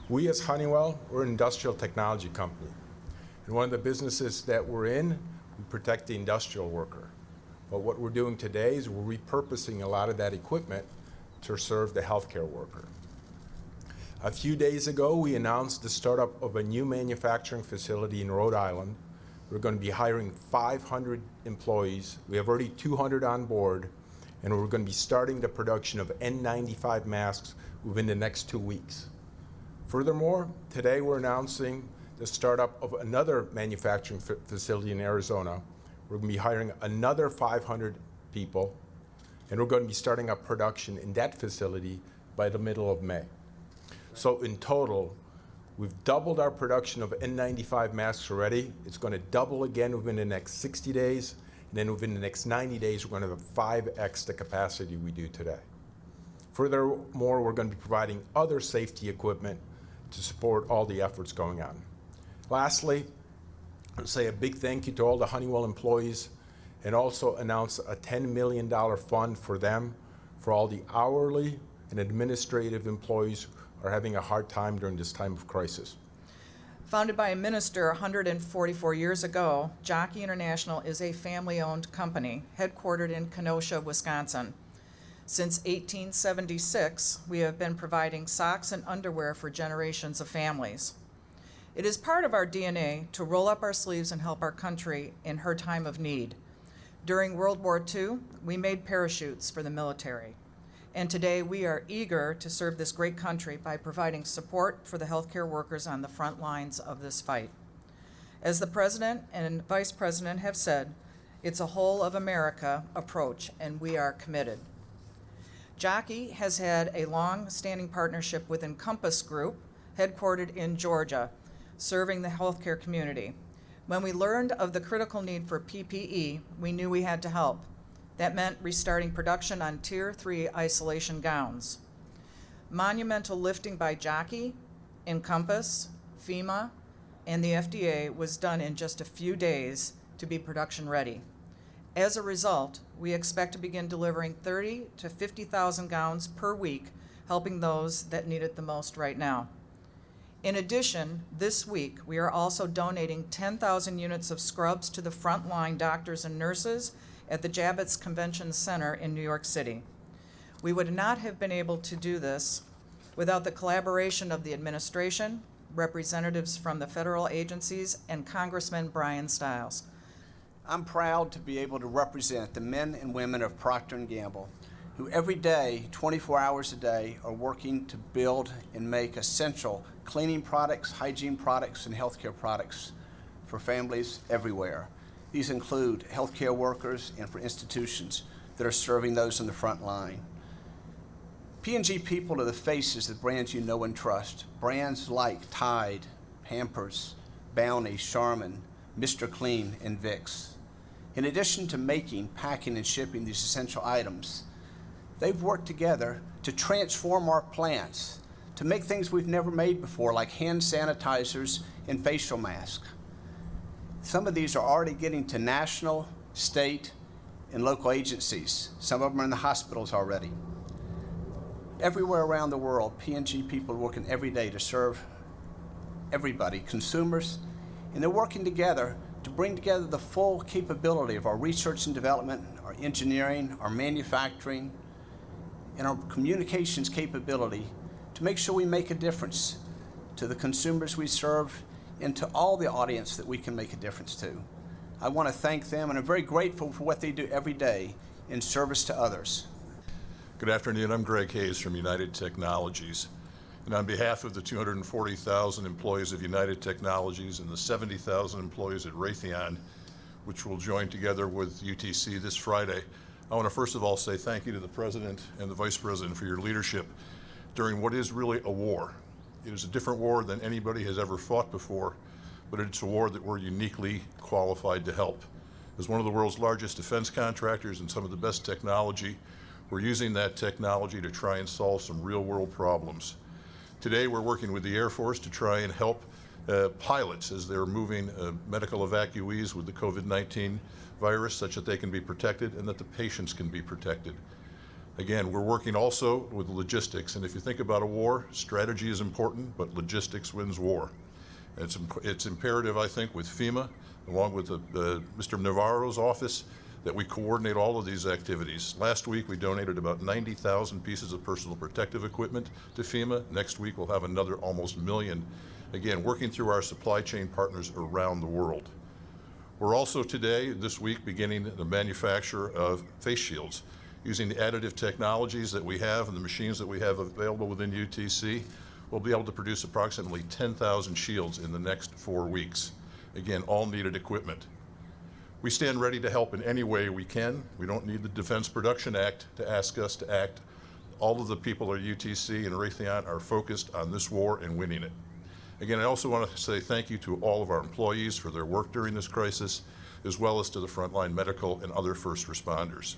We as Honeywell, we're an industrial technology company. And one of the businesses that we're in, we protect the industrial worker. But what we're doing today is we're repurposing a lot of that equipment to serve the healthcare worker. A few days ago, we announced the startup of a new manufacturing facility in Rhode Island. We're going to be hiring 500 employees. We have already 200 on board, and we're going to be starting the production of N95 masks within the next 2 weeks. Furthermore, today we're announcing the startup of another manufacturing facility in Arizona. We're going to be hiring another 500 people, and we're going to be starting up production in that facility by the middle of May. So in total, we've doubled our production of N95 masks already. It's going to double again within the next 60 days, and then within the next 90 days, we're going to have 5x the capacity we do today. Furthermore, we're going to be providing other safety equipment to support all the efforts going on. Lastly, I'll say a big thank you to all the Honeywell employees and also announce a $10 million fund for them for all the hourly and administrative employees who are having a hard time during this time of crisis. Founded by a minister 144 years ago, Jockey International is a family-owned company headquartered in Kenosha, Wisconsin. Since 1876, we have been providing socks and underwear for generations of families. It is part of our DNA to roll up our sleeves and help our country in her time of need. During World War II, we made parachutes for the military. And today we are eager to serve this great country by providing support for the healthcare workers on the front lines of this fight. As the President and Vice President have said, it's a whole of America approach, and we are committed. Jockey has had a long-standing partnership with Encompass Group, headquartered in Georgia, serving the healthcare community. When we learned of the critical need for PPE, we knew we had to help. That meant restarting production on Tier 3 isolation gowns. Monumental lifting by Jockey, Encompass, FEMA, and the FDA was done in just a few days to be production ready. As a result, we expect to begin delivering 30,000 to 50,000 gowns per week, helping those that need it the most right now. In addition, this week, we are also donating 10,000 units of scrubs to the frontline doctors and nurses at the Javits Convention Center in New York City. We would not have been able to do this without the collaboration of the administration, representatives from the federal agencies, and Congressman Brian Stiles. I'm proud to be able to represent the men and women of Procter & Gamble who every day, 24 hours a day, are working to build and make essential cleaning products, hygiene products, and healthcare products for families everywhere. These include healthcare workers and for institutions that are serving those on the front line. P&G people are the faces of brands you know and trust. Brands like Tide, Pampers, Bounty, Charmin, Mr. Clean, and Vicks. In addition to making, packing, and shipping these essential items, they've worked together to transform our plants, to make things we've never made before, like hand sanitizers and facial masks. Some of these are already getting to national, state, and local agencies. Some of them are in the hospitals already. Everywhere around the world, P&G people are working every day to serve everybody, consumers, and they're working together to bring together the full capability of our research and development, our engineering, our manufacturing, and our communications capability to make sure we make a difference to the consumers we serve and to all the audience that we can make a difference to. I want to thank them, and I'm very grateful for what they do every day in service to others. Good afternoon. I'm Greg Hayes from United Technologies. And on behalf of the 240,000 employees of United Technologies and the 70,000 employees at Raytheon, which will join together with UTC this Friday, I want to first of all say thank you to the President and the Vice President for your leadership during what is really a war. It is a different war than anybody has ever fought before, but it's a war that we're uniquely qualified to help. As one of the world's largest defense contractors and some of the best technology, we're using that technology to try and solve some real-world problems. Today, we're working with the Air Force to try and help pilots as they're moving medical evacuees with the COVID-19 virus such that they can be protected and that the patients can be protected. Again, we're working also with logistics, and if you think about a war, strategy is important, but logistics wins war. It's imperative, I think, with FEMA, along with Mr. Navarro's office, that we coordinate all of these activities. Last week, we donated about 90,000 pieces of personal protective equipment to FEMA. Next week, we'll have another almost 1 million. Again, working through our supply chain partners around the world. We're also this week, beginning the manufacture of face shields. Using the additive technologies that we have and the machines that we have available within UTC, we'll be able to produce approximately 10,000 shields in the next 4 weeks. Again, all needed equipment. We stand ready to help in any way we can. We don't need the Defense Production Act to ask us to act. All of the people at UTC and Raytheon are focused on this war and winning it. Again, I also want to say thank you to all of our employees for their work during this crisis, as well as to the frontline medical and other first responders.